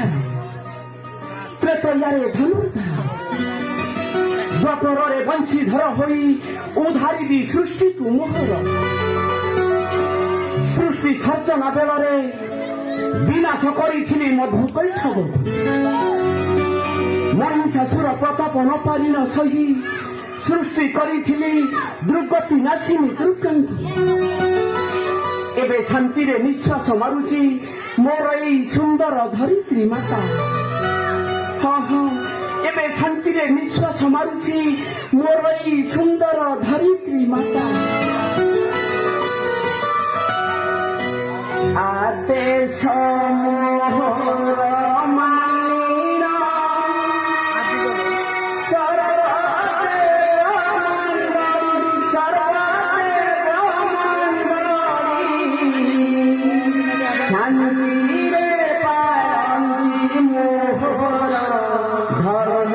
ସଂହାର ତ୍ରେତୟାରେ ଧନୁର୍ଦ୍ଧାର ଦ୍ୱାପରରେ ବଂଶୀଧର ହୋଇ ଉଦ୍ଧାରିବି ସୃଷ୍ଟିକୁ ମୋହର ସୃଷ୍ଟି ସର୍ଜନା ବେଳରେ ବିନାଶ କରିଥିଲି ମଧୁକୈଠବ ମହିଷାସୁର ପ୍ରତାପ ନ ପାରି ନ ସହି ସୃଷ୍ଟି କରିଥିଲି ଦୁର୍ଗତି ନାଶିନୀ ଦୁର୍ଗାଙ୍କୁ ଏବେ ଶାନ୍ତିରେ ନିଶ୍ୱାସ ମାରୁଛି ମୋର ଏଇ ସୁନ୍ଦର ଧରିତ୍ରୀ ମାତା ହଁ ହଁ ଏବେ ଶାନ୍ତିରେ ନିଶ୍ୱାସ ମାରୁଛି ମୋର ଏଇ ସୁନ୍ଦର ଧରିତ୍ରୀ ମାତା ଆଦେଶ ମୋହର ମାନିର ଶାନ୍ତିରେ ପାରନ୍ତି ମୋହର ଧର୍ମ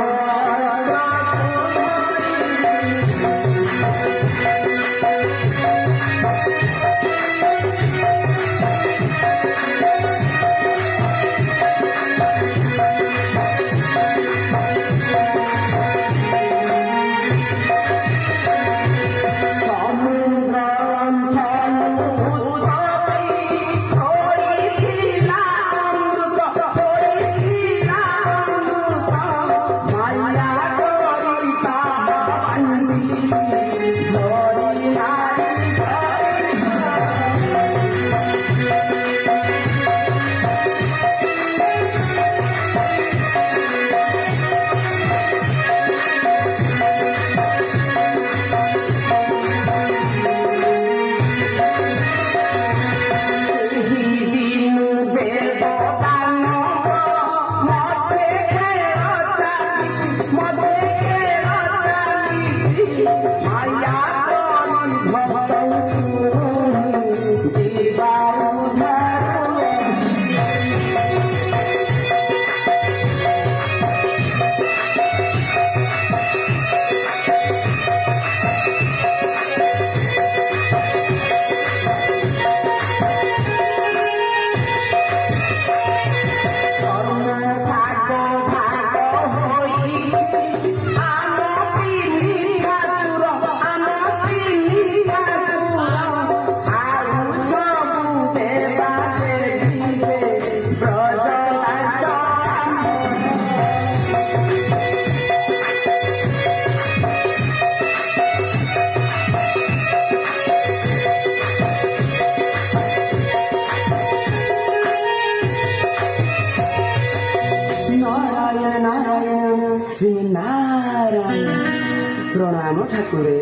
ଶ୍ରୀନାରାୟଣ ପ୍ରଣାମ ଠାକୁରେ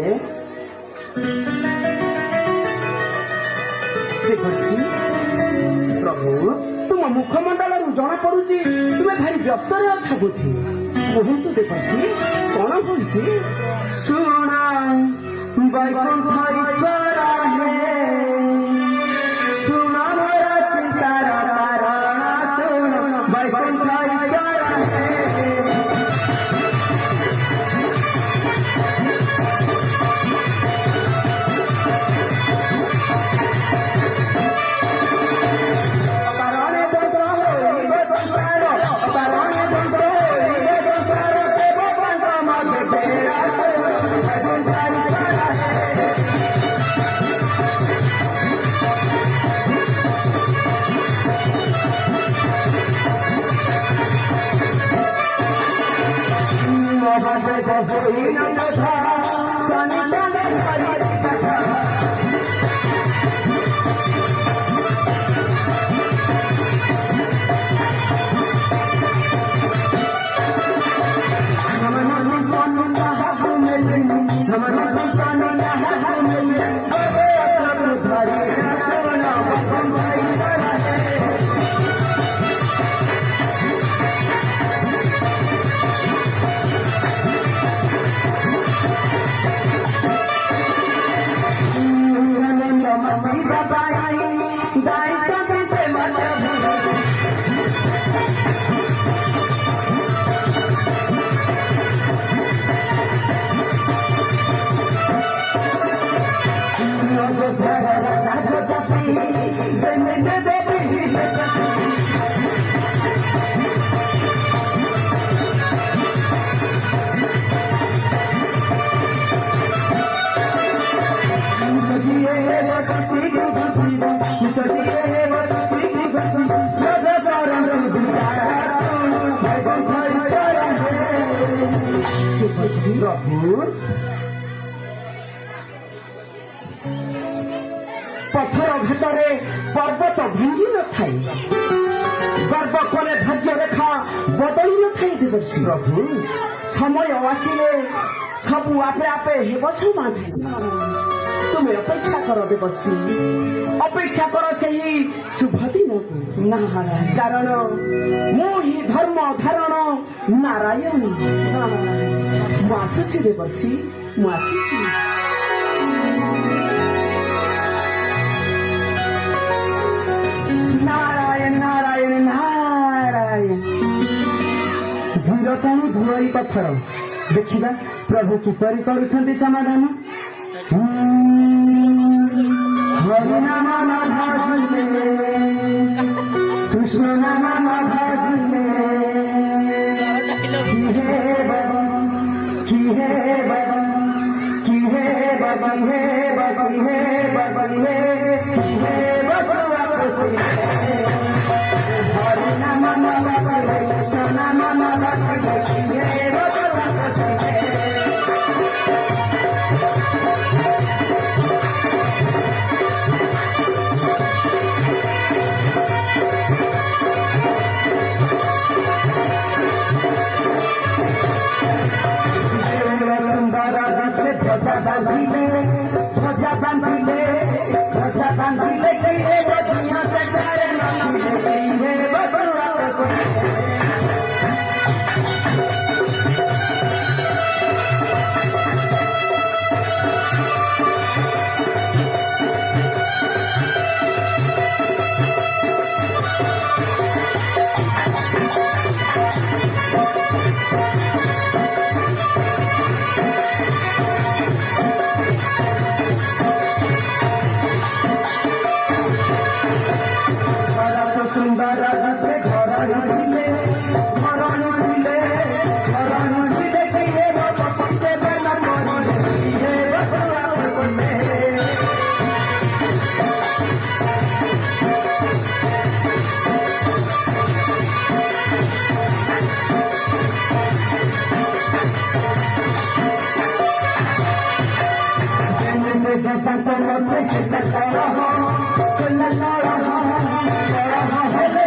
ଦେବର୍ଷି ପ୍ରଭୁ ତୁମ ମୁଖମଣ୍ଡଳରୁ ଜଣାପଡୁଛି ତୁମେ ଭାରି ବ୍ୟସ୍ତରେ ଅଛ ବୋଧେ କୁହନ୍ତୁ ଦେବର୍ଷି କଣ ହୋଇଛି ଶୁଣ ବୈକୁଣ୍ଠ ଈଶ୍ୱର ହେ ଶୁଣ ମୋର ଚିନ୍ତାର କାରଣ ଶୁଣ ବୈକୁଣ୍ଠ ଈଶ୍ୱର ହେ ଦେବଶ୍ରୀ ପ୍ରଭୁ ପଥର ଘାଟରେ ପର୍ବତ ଭାଙ୍ଗି ନଥାଏ, ଗର୍ବ କଲେ ଭାଗ୍ୟ ରେଖା ବଦଳି ନଥାଏ ଦେବଶ୍ରୀ। ପ୍ରଭୁ ସମୟ ଆସିଲେ ସବୁ ଆପେ ଆପେ ହେବ ସମାଧାନ। ତୁମେ ଅପେକ୍ଷା କର ଦେବଶ୍ରୀ, ଅପେକ୍ଷା କର ସେହି ଶୁଭ ଦିନକୁ। ନାରାୟଣ କାରଣ ମୁଁ ହିଁ ଧର୍ମ ଧାରଣ ନାରାୟଣ। ମୁଁ ଆସୁଛି ଦେବଶ୍ରୀ, ମୁଁ ଆସୁଛି। ନାରାୟଣ ନାରାୟଣ ନାରାୟଣ। ଧୀର ଟାଣି ଧୋଇ ପଥର ଦେଖିବା ପ୍ରଭୁ କିପରି କରୁଛନ୍ତି ସମାଧାନ। ହରି ନାମ ଭାଜିଲେ କୃଷ୍ଣ ନାମ ଭାଜିଲେ କି ହେ ବାବା କି ହେ ବାବା କି ହେ ବାବା ହେ ବାବା ହେ ବାବା ହେ ହେ ବସୁଆ ବସୁଆ হরে নাম নাম ভাবে কৃষ্ণ নাম নাম ভাবে হে বসুয়া বসুয়া সুন্দর দাসে ধ্বজা বাঁধিলে ধ্বজা বাঁধিলে ধ্বজা বাঁধিলে কি হে বধিয়া সে করে নাচিলে হে বসুয়া বসুয়া সুন্দর দাসে ঘর নড়িলে ঘর নড়িলে ঘর নড়িলে কি হে বাবা পক্ষে বেলা মরিলে হে বসুয়া বসুয়া Thank you.